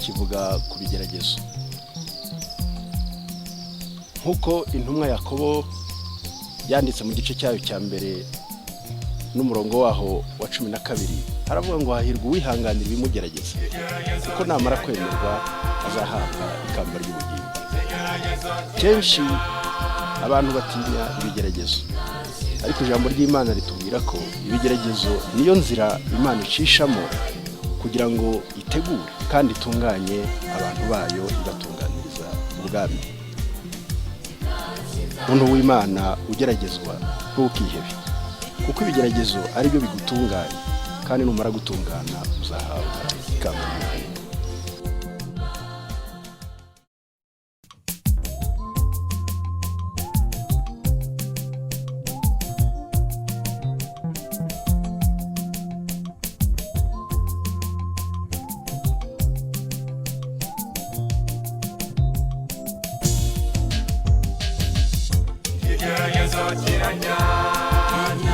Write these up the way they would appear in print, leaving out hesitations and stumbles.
kivuga ku bigeragezo nkuko intumwa Yakobo yanditse mu gice cyayo cya mbere n'umurongo waho wa 12 haravuga ngo hahirwa uwihanganira ibimugerageza kuko namara kwemerwa azahabwa ikamba ry'ubugingo. kenshi abantu batinya ibigeragezo, ariko ijambo ry'Imana ritubwira ko ibigeragezo niyo nzira Imana icishamo kugira ngo itegure kandi itunganye abantu bayo, ibatunganiriza ubwami. Umuntu w'Imana ugeragezwa ntukihebe, kuko ibigeragezo ari byo bigutunganya, kandi numara gutungana uzahabwa ikamba ry'ubugingo. Abana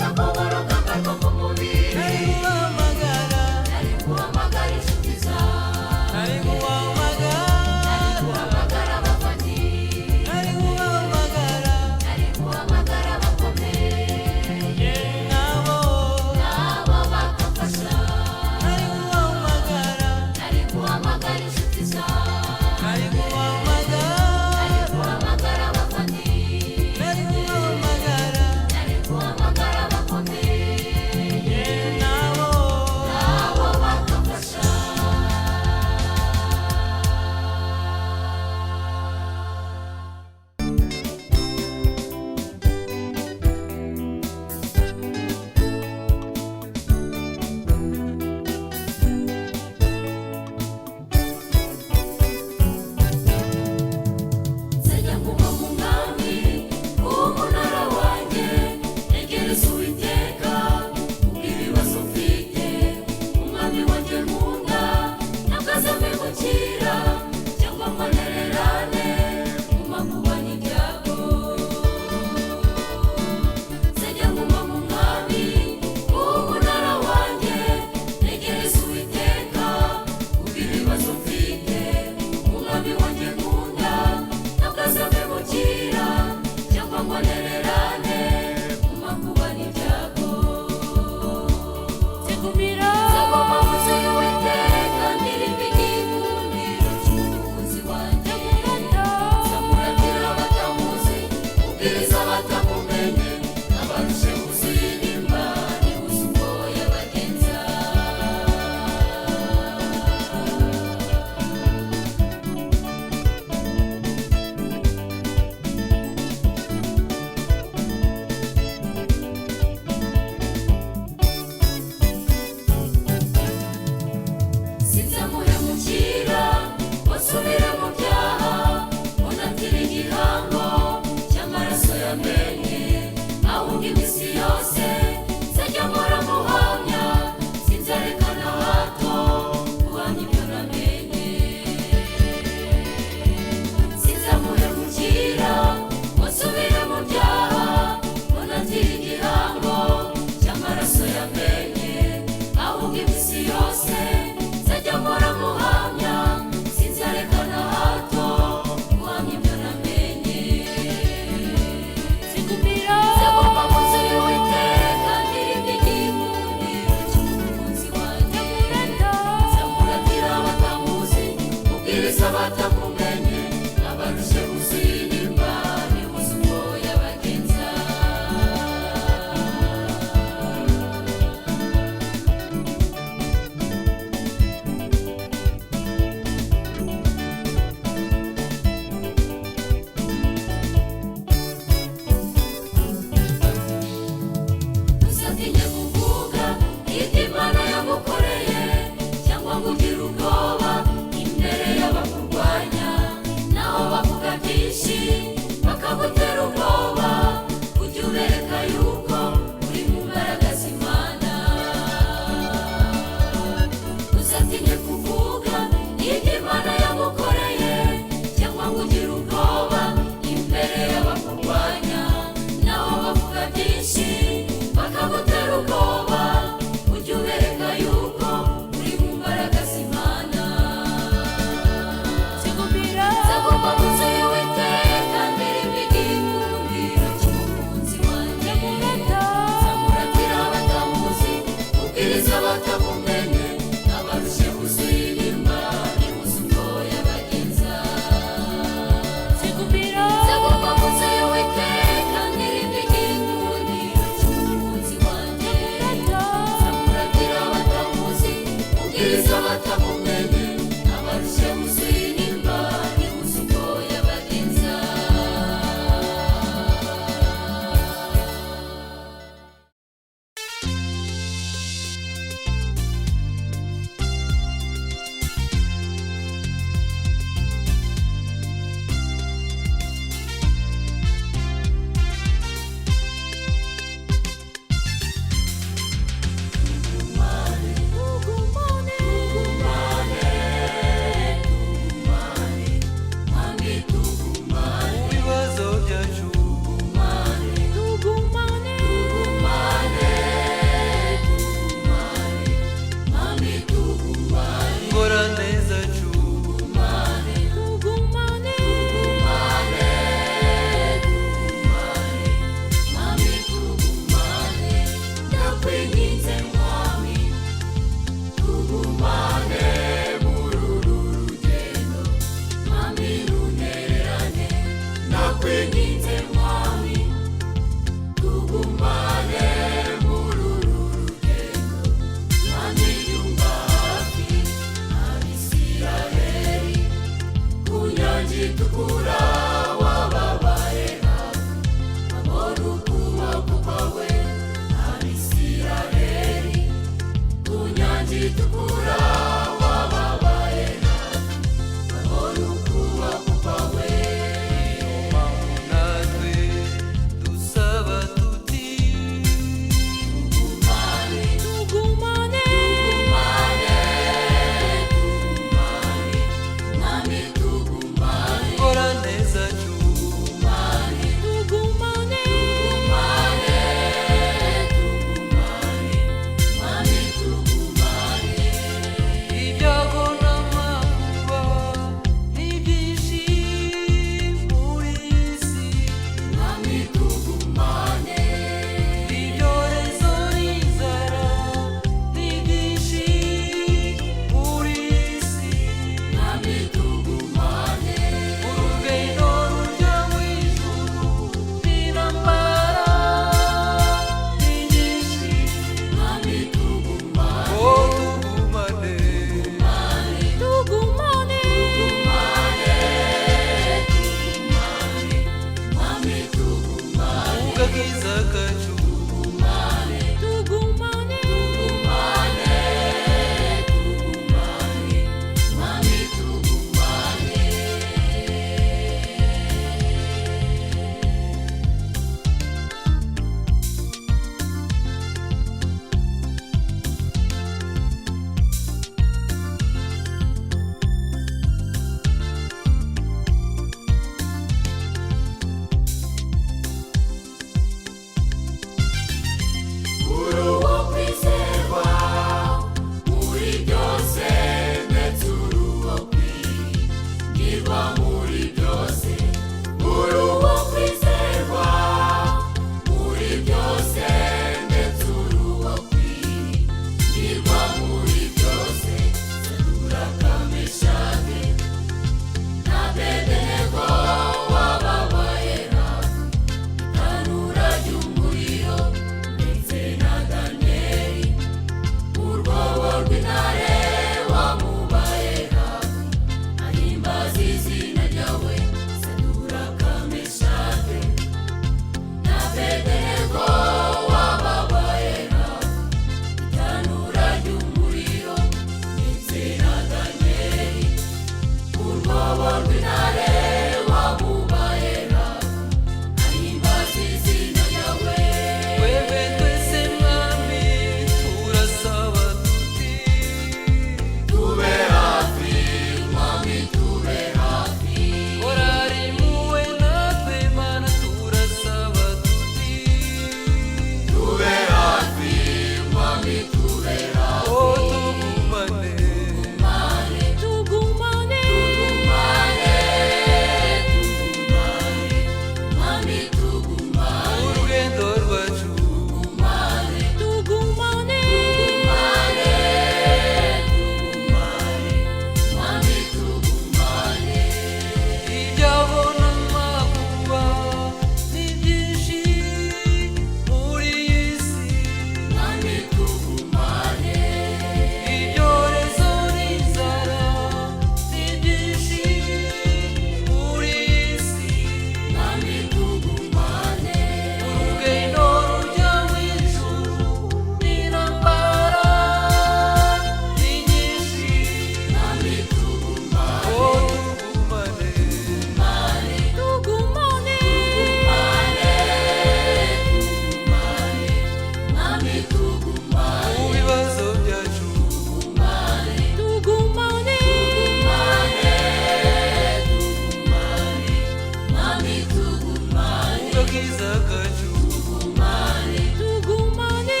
agakiza kacu tugumane tugumane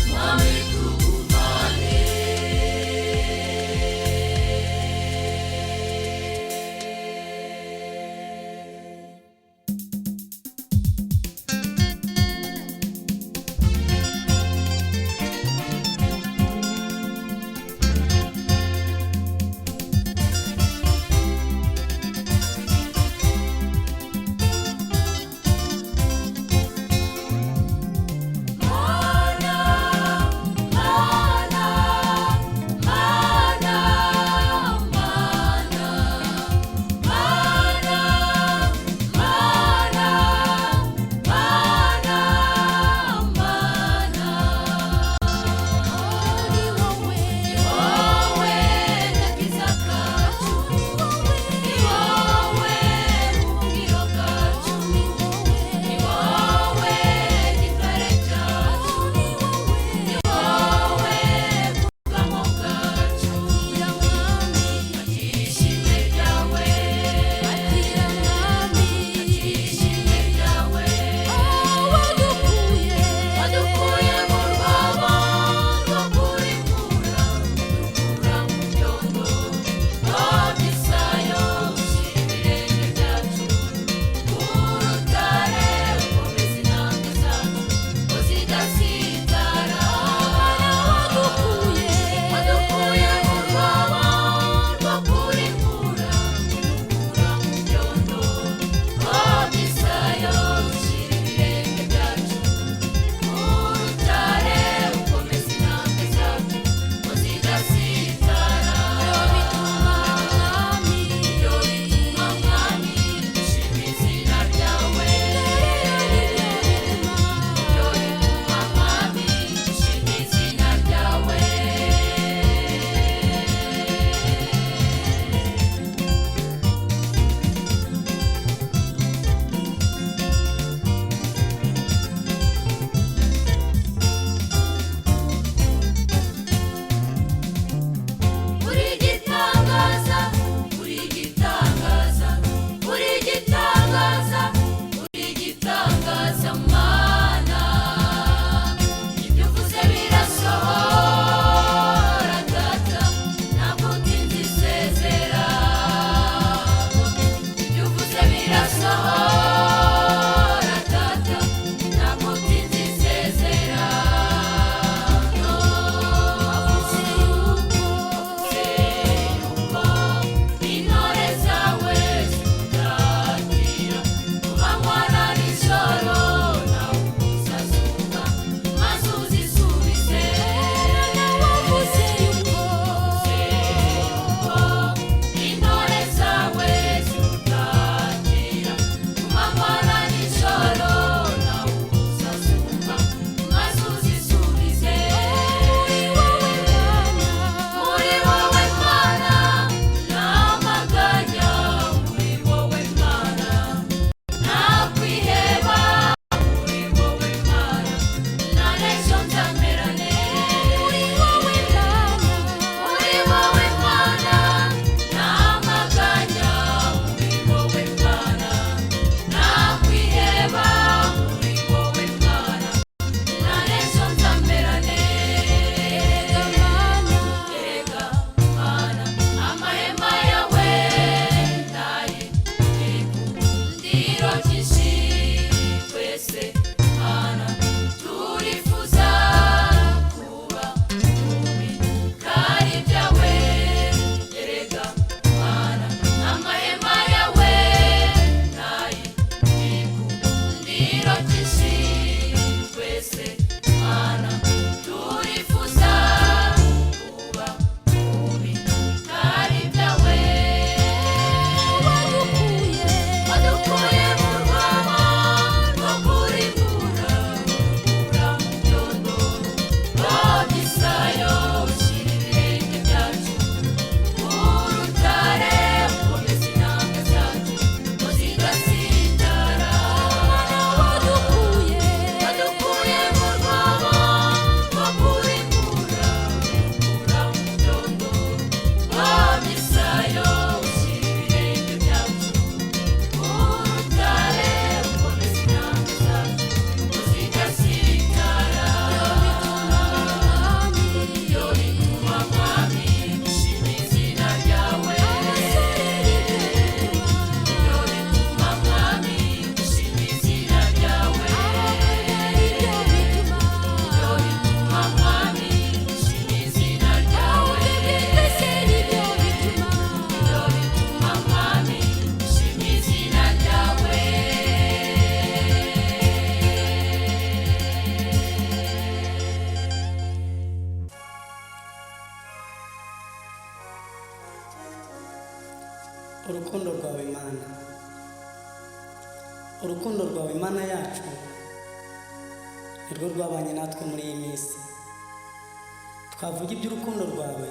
mwami tugumane urukundo rwawe Mana, urukundo rwawe Mana yacu nirwo rwabanye natwe muri iyi minsi. Twavuga iby'urukundo rwawe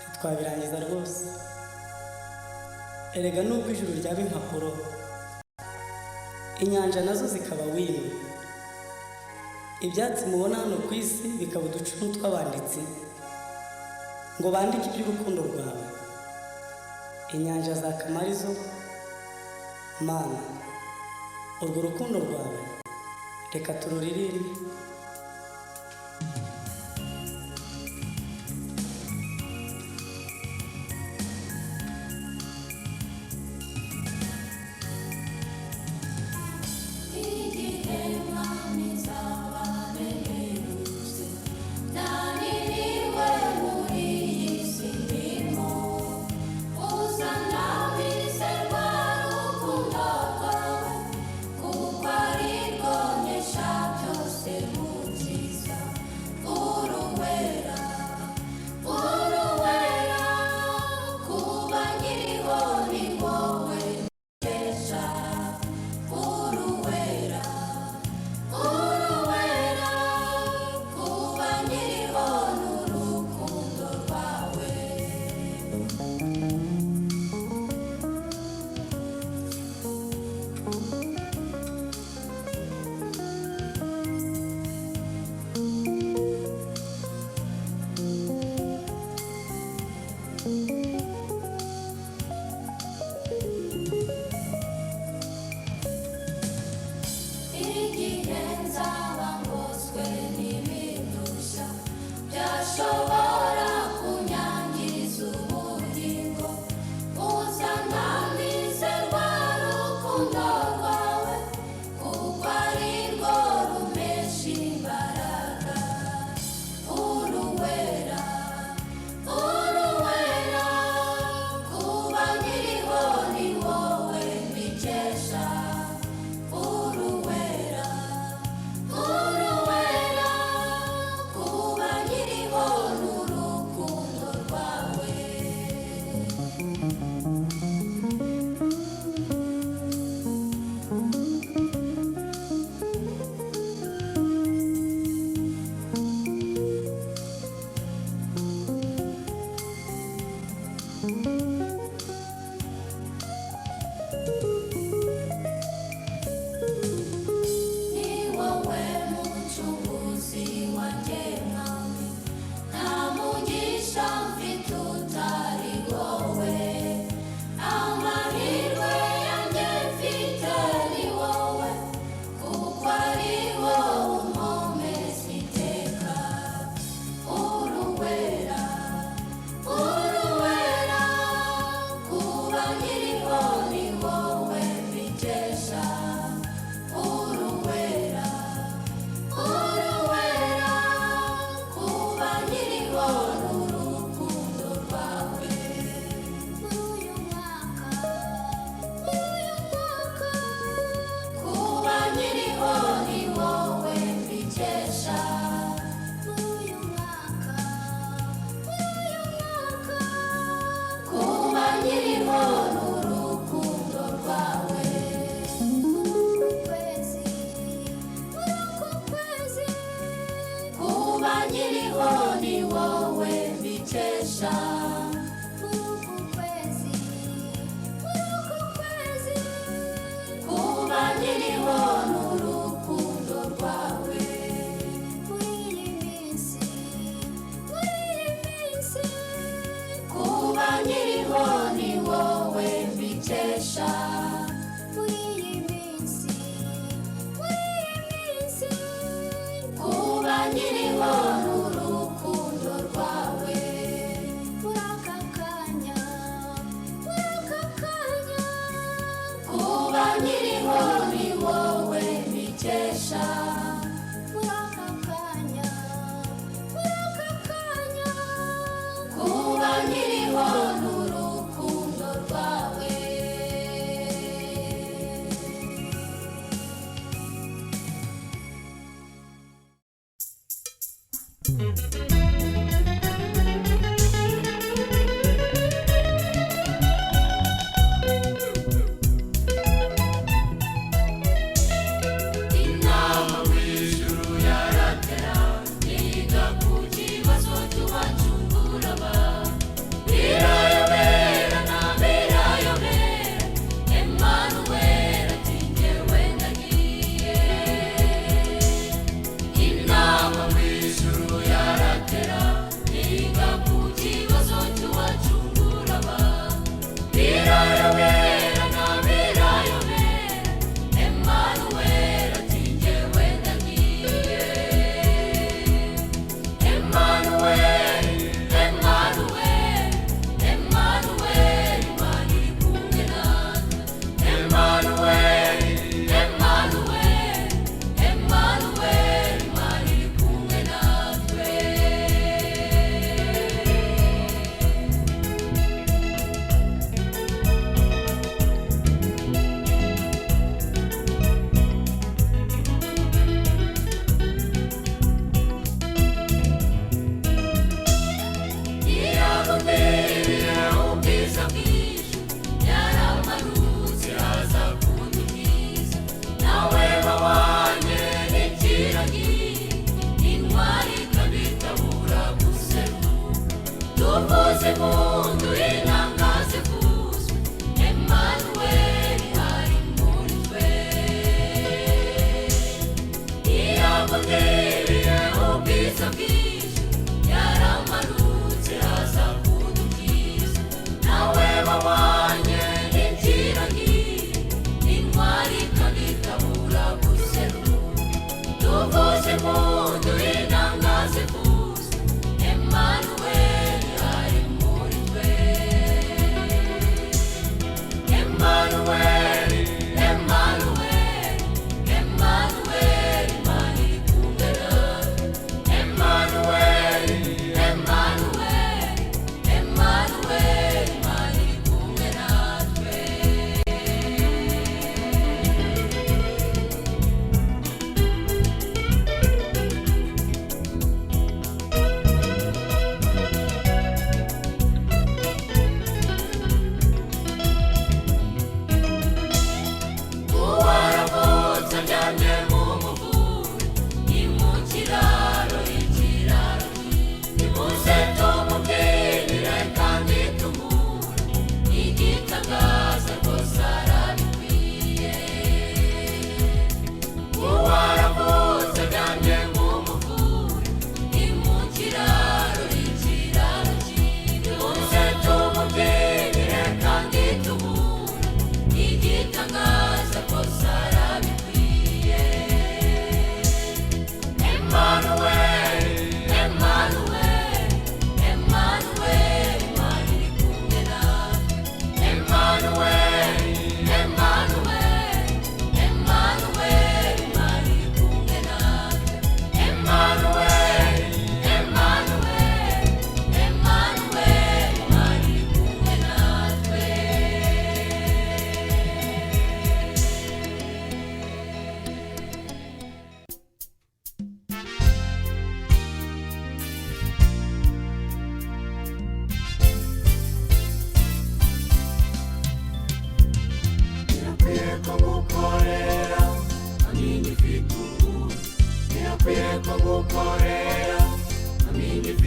ntitwabirangiza rwose. Erega nubwo ijuru ryaba impapuro, inyanja nazo zikaba wino, ibyatsi mubona hano ku isi bikaba uducunu tw'abanditsi ngo bandike iby'urukundo rwawe, inyanja zakama arizo Mana. Urwo rukundo rwawe reka tururirimbe.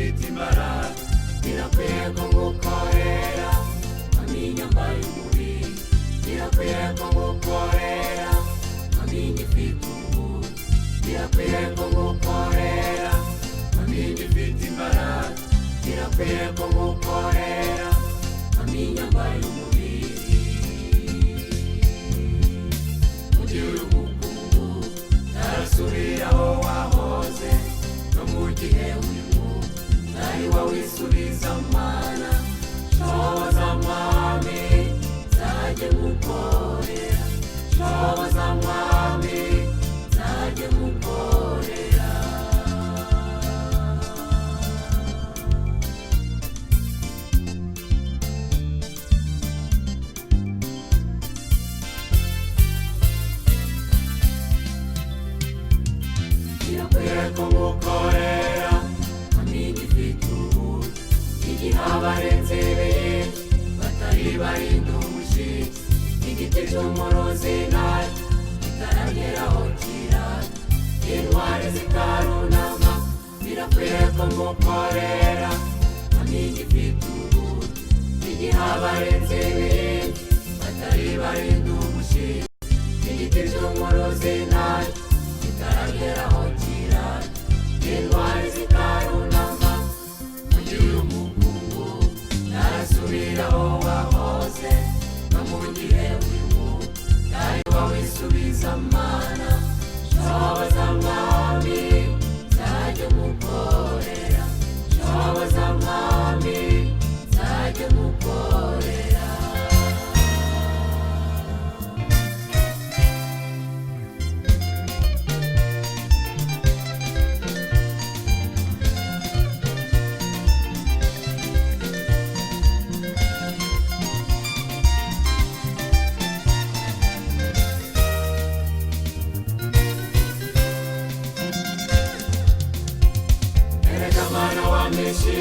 ifite imbaraga birakwiye ko ngukorera nkamenya mbaye umubiri birakwiye ko ngukorera nkamenya ifite umuntu birakwiye ko ngukorera nkamenya ifite imbaraga birakwiye ko ngukorera nkamenya mbaye umubiri mugihe uri mukungu ntarasubira aho wahoze no mu gihe urimo ntari wawisubiza mana shoboza mwami nzajye mukorera shoboza mwami nzajye mukorera birakwiye ko ngukorera nkamenya ifite umuntu igihe abarenze benshi batari barinda umushyitsi igiti cy'umurozi nayo kitarageraho kirara intwari zikarunama birakwiye ko ngukorera nkamenya ifite umuntu igihe abarenze benshi batari barinda umushyitsi igiti cy'umurozi nayo kitarageraho kirara intwari zikarunama mugihe umukungu ntarasubira aho wahoze no mu gihe urimo ntari wawisubiza mana shoboza mwami nzajye mukorera shoboza mwami nzajye mukorera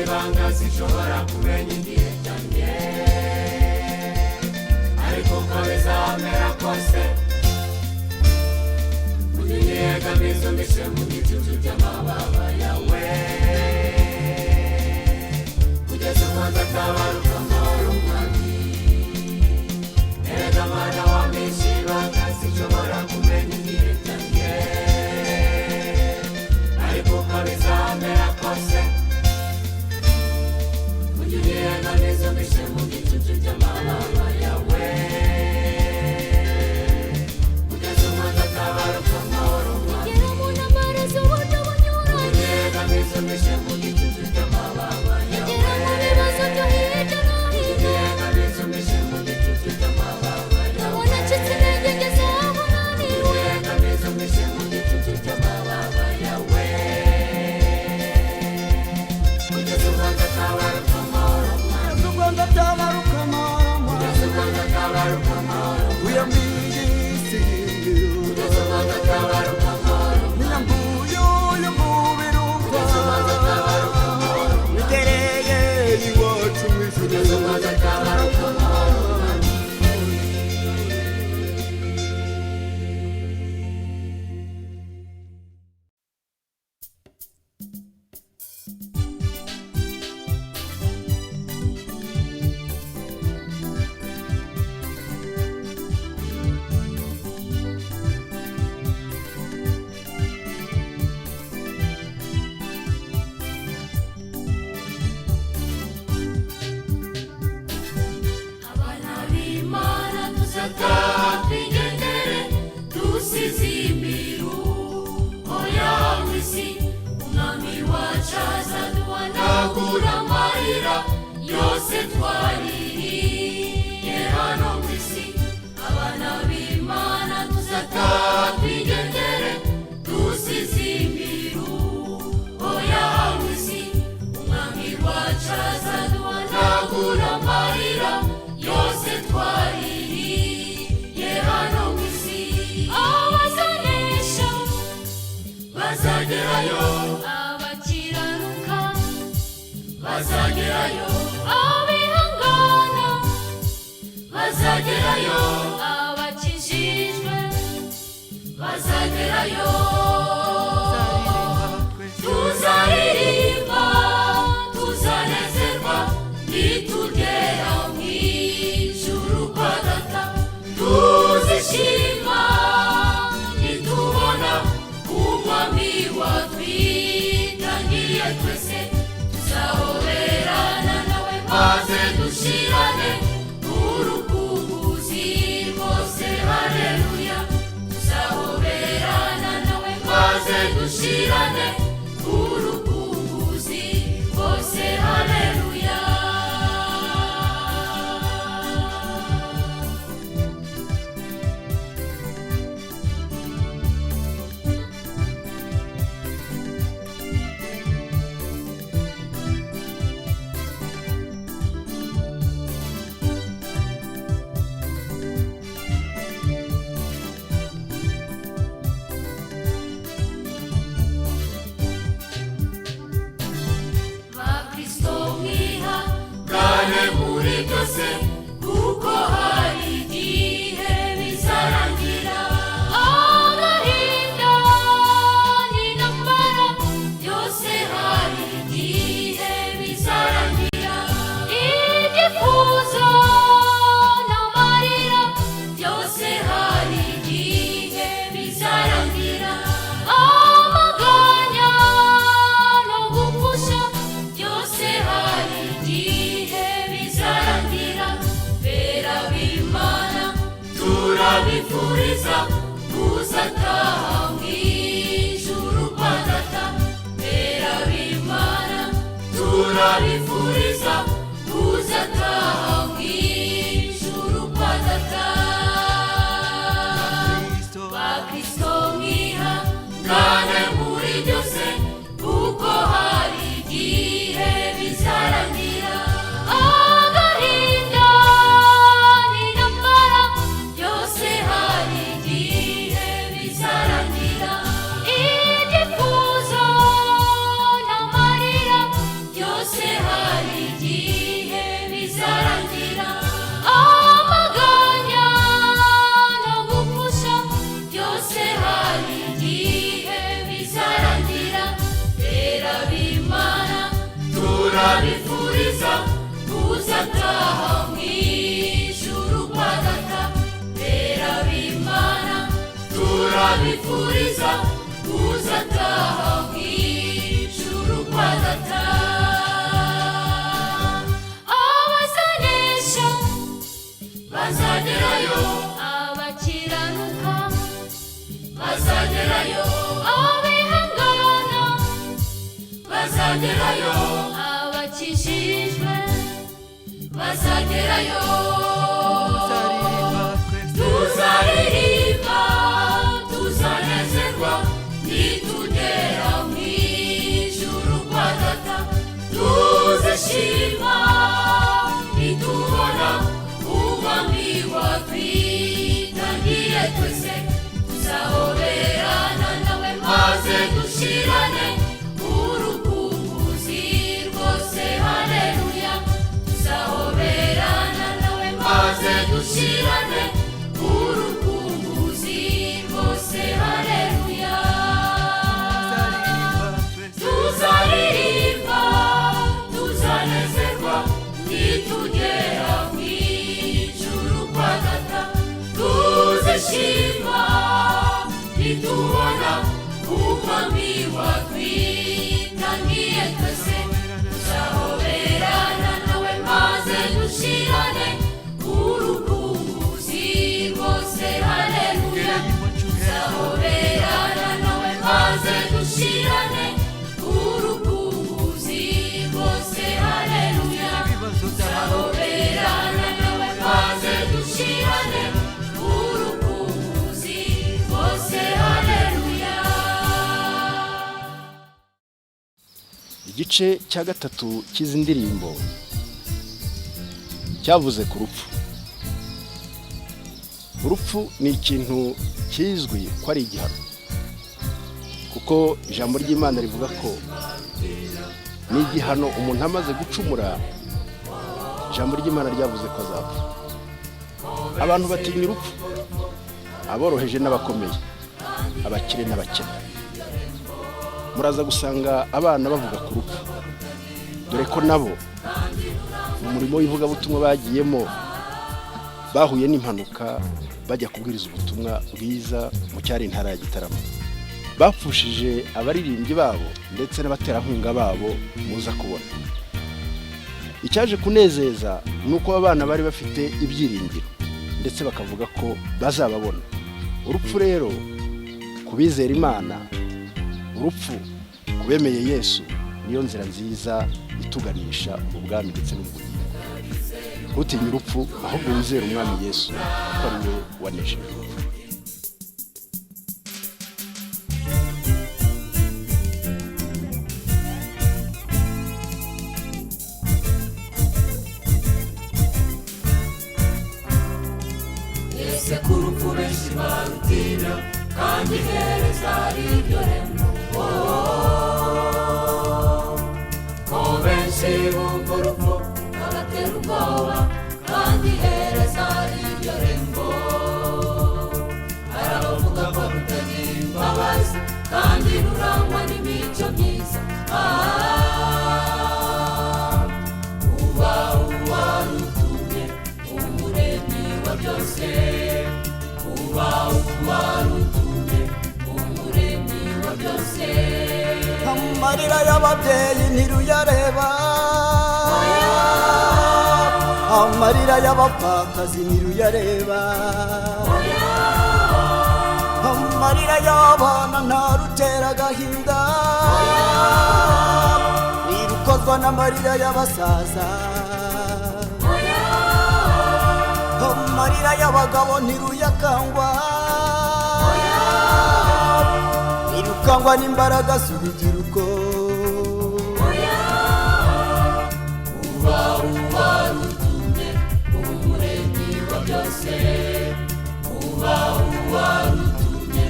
ibanga sinshobora kumenya igihe cyanjye ariko uko bizamera kose unyegamize umishe mu gicucu cy'amababa yawe kugeza ubwo nzatabaruka amahoro mwami erega mana wamishe ibanga sinshobora kumenya igihe cyanjye ariko uko bizamera kose Juliana nizo mishe mu gicucu cy'amababa yawe kugeza umwanda atabaruka amahoro Ugera mu ntambara z'uburyo bunyuranye Juliana nizo mishe mu gicucu cy'amababa yawe Ugera mu bibazo byo hirya no hino Juliana nizo mishe mu gicucu cy'amababa yawe Ndabona ncitse intege ngeze aho naniwe Juliana nizo mishe mu gicucu cy'amababa yawe kugeza umwanda atabaruka amahoro yose twaririye hano ku isi abana b'Imana tuzataha twigendere dusize imiru oya mu isi umwami wacu azaduhanagura amarira yose twaririye hano ku isi abazanesha bazagerayo abakiranuka bazagerayo abihangana bazagerayo abakijijwe bazagerayo tuzaririmba byose kuko hari igihe bizarangira agahinda n'intambara byose hari igihe bizarangira ibyifuzo n'amarira byose hari igihe bizarangira amaganya no gupfusha byose hari igihe bizarangira bera b'Imana turabifuriza kuzataha mu ijuru kwa data bera b'Imana turabifuriza kuzataha mu ijuru kwa data bakristo mwihangane muri byose kuko hari igihe bizarangira agahinda n'intambara byose hari igihe bizarangira ibyifuzo n'amarira byose hari igihe bizarangira amaganya no gupfusha byose hari igihe bizarangira bera b'Imana turabifuriza kuzataha mu ijuru kwa data bera b'Imana turabifuriza kuzataha mu ijuru kwa data abazanesha bazagerayo abakiranuka bazagerayo abihangana bazagerayo abakijijwe bazagerayo tuzaririmba tuzanezerwa nitugera mu ijuru kwa data tuzishima nitubona umwami watwitangiye twese tuzahoberana nawe maze dushirane urukumbuzi rwose haleluya tuzahoberana nawe maze dushirane urukumbuzi rwose haleluya tuzaririmba tuzanezerwa nitugera mu ijuru kwa data tuzishima nitubona umwami watwitangiye twese tuzahoberana nawe maze dushirane urukumbuzi rwose haleluya tuzahoberana nawe maze dushirane urukumbuzi rwose haleluya tuzahoberana nawe maze dushirane urukumbuzi rwose haleluya igice cya gatatu cy'izi ndirimbo cyavuze ku rupfu. Urupfu ni ikintu kizwi ko ari igihano, kuko ijambo ry'Imana rivuga ko ni igihano umuntu amaze gucumura. Ijambo ry'Imana ryavuze ko azapfa. Abantu batinya urupfu, aboroheje n'abakomeye, abakire n'abakene. Muraza gusanga abana bavuga ku rupfu, dore ko nabo mu murimo w'ivugabutumwa bagiyemo bahuye n'impanuka bajya kubwiriza ubutumwa bwiza mu cyari intara ya Gitarama. Bapfushije abaririmbyi babo ndetse n'abaterankunga babo muza kubona. Icyaje kunezeza nuko abana bari bafite ibyiringiro ndetse bakavuga ko bazababona. Urupfu rero kubizera Imana, urupfu kubemeye Yesu niyo nzira nziza ituganisha mu bwami ndetse n'ubugingo. Utinya urupfu ahubwo wizera umwami Yesu ko ari we wanesheje urupfu. ese ku rupfu benshi barutinya kandi iherezo ari iryo hema ko benshi bumva urupfu bagatera ubwoba byose uba uwarutumye umuremyi wa byose amarira y'ababyeyi ntiruyareba amarira y'abapfakazi ntiruyareba amarira y'abana ntarutera agahinda ntirukozwa n'amarira y'abasaza amarira y'abagabo ntiruyakangwa ntirukangwa n'imbaraga z'urubyiruko uba uwarutumye umuremyi wa byose uba uwarutumye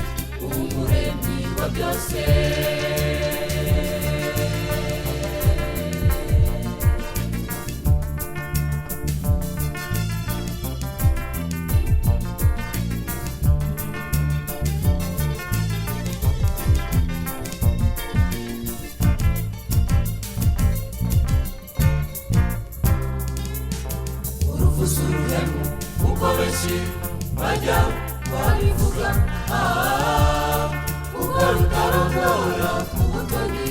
umuremyi wa byose uruhemu uko benshi bajya babivuga uko rutarondora ku butoni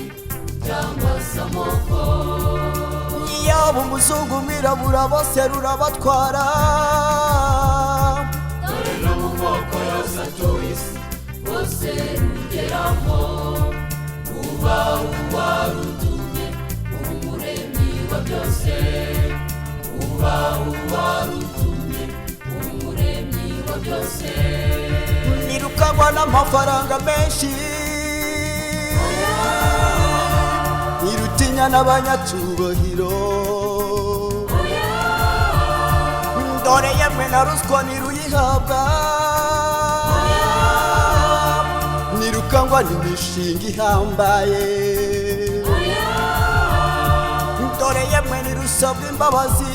cyangwa se amoko yaba umuzungu umwirabura bose rurabatwara dore no mu moko yose atuye isi bose rugeramo uba uwarutumye umuremyi wa byose uba uwarutumye umuremyi wa byose nirukangwa n'amafaranga menshi nirutinya n'abanyacyubahiro dore yemwe na ruswa ntiruyihabwa nirukangwa n'imishinga ihambaye dore yemwe ntirusabwa imbabazi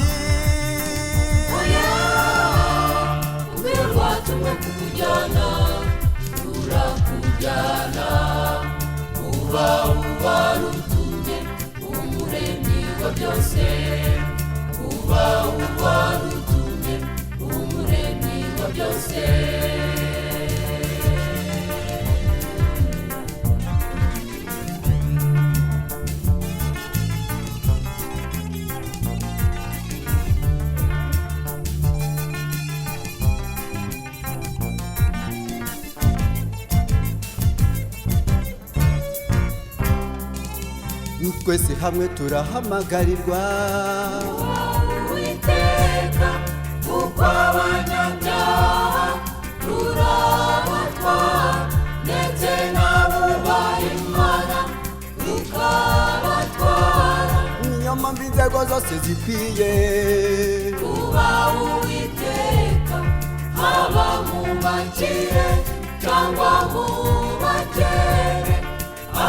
ubwira rwatumwe kukujyana rurakujyana uba uwarutumye umuremyi wa byose uba uwarutumye umuremyi wa byose twese hamwe turahamagarirwa Uwiteka kuko abanyabyaha rurabatwara ndetse n'abubaha Imana rukabatwara niyo mpamvu inzego zose zikwiye kuba Uwiteka haba mu bakire cyangwa mu bakene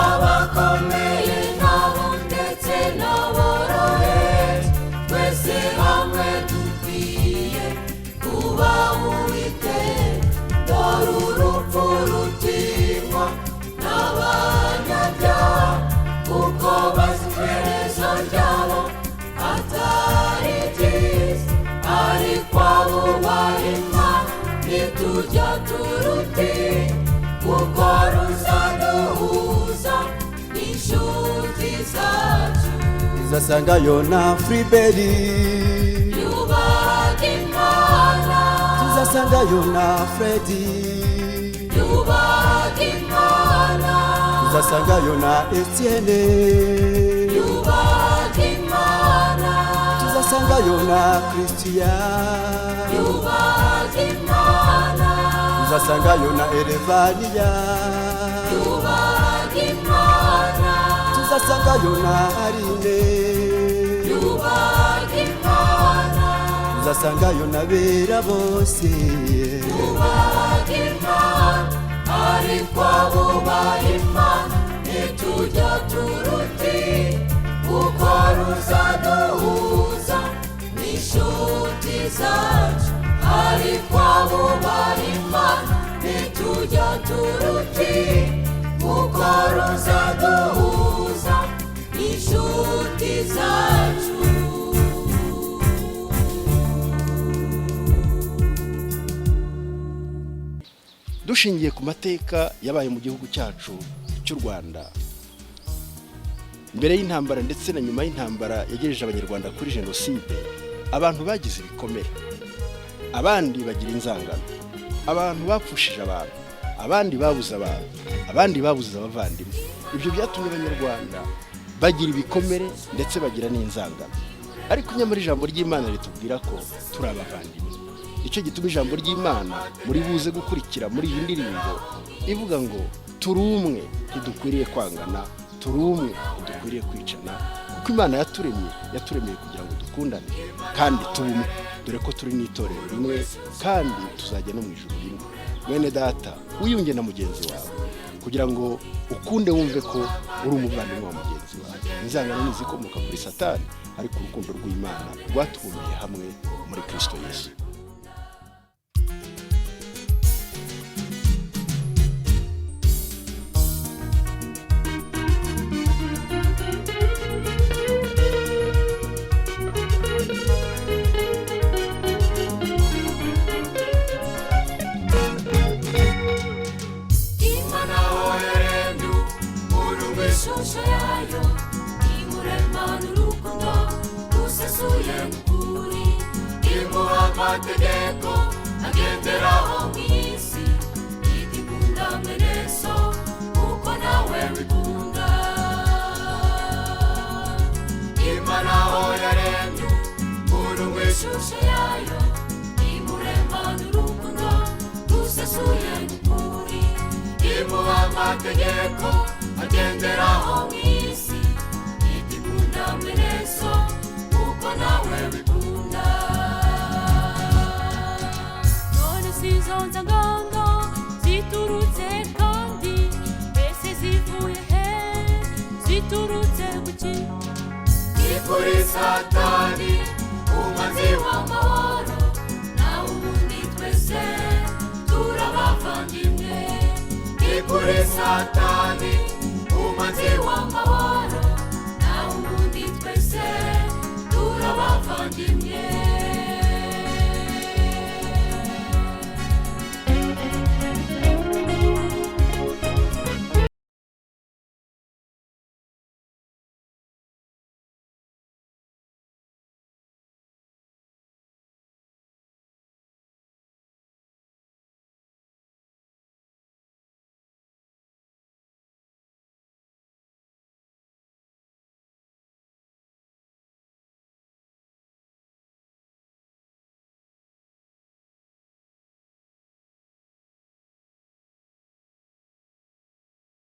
abakomeye nabo ndetse n'aboroheje twese hamwe dukwiye kuba Uwiteka dore urupfu rutinywa n'abanyabyaha kuko bazi iherezo ryabo atari ryiza ariko abubaha Imana nitujya turutinya kuko ruzaduhuza n'inshuti zacu tuzasangayo na Friberi yubaha Imana tuzasangayo na Fredi yubaha Imana tuzasangayo na Etienne yubaha Imana tuzasangayo na Christian yubaha Imana tuzasangayo na Elevania yubaha Imana tuzasangayo na Arine yubaha Imana tuzasangayo na bera bose yubaha Imana ariko abubaha Imana nitujya turutinya kuko ruzaduhuza n'inshuti zacu ariko abubaha Imana nitujya turutinya kuko ruzaduhuza n'inshuti zacu dushingiye ku mateka yabaye mu gihugu cyacu cy'u Rwanda mbere y'intambara ndetse na nyuma y'intambara yagejeje abanyarwanda kuri jenoside, abantu bagize ibikomere, abandi bagira inzangano, abantu bapfushije abantu, abandi babuze abantu, abandi babuze abavandimwe. Ibyo byatumye abanyarwanda bagira ibikomere ndetse bagira n'inzangano. Ariko nyamara ijambo ry'Imana ritubwira ko turi abavandimwe. Icyo gituma ijambo ry'Imana muri buze gukurikira muri iyi ndirimbo ivuga ngo turi umwe, ntidukwiriye kwangana, turi umwe, ntidukwiriye kwicana, kuko Imana yaturemeye kugira ngo dukundane kandi tubumwe, dore ko turi n'itorero rimwe kandi tuzajya no mu ijuru rimwe. Mwene data, wiyunge na mugenzi wawe kugira ngo ukunde wumve ko uri umuvandimwe wa mugenzi wawe. Inzangano ntizikomoka kuri Satani, ariko urukundo rw'Imana rwatubumbiye hamwe muri Kristo Yesu. ishusho yayo imurema n'urukundo rusesuye ukuri, imuha amategeko agenderaho mu isi, igikunda mwene so kuko nawe wikunda. Imana aho yaremye umuntu w'ishusho yayo imurema n'urukundo rusesuye ukuri, imuha amategeko agenderaho mu isi, igikunda mwene so kuko nawe wikunda. none sizo nzangano ziturutse kandi ese zivuye he, ziturutse kuki? Ni kuri Satani umwanzi w'amahoro, naho ubundi twese turabavandimwe. Ni kuri Satani umwanzi w'amahoro, naho ubundi twese turabavandimwe.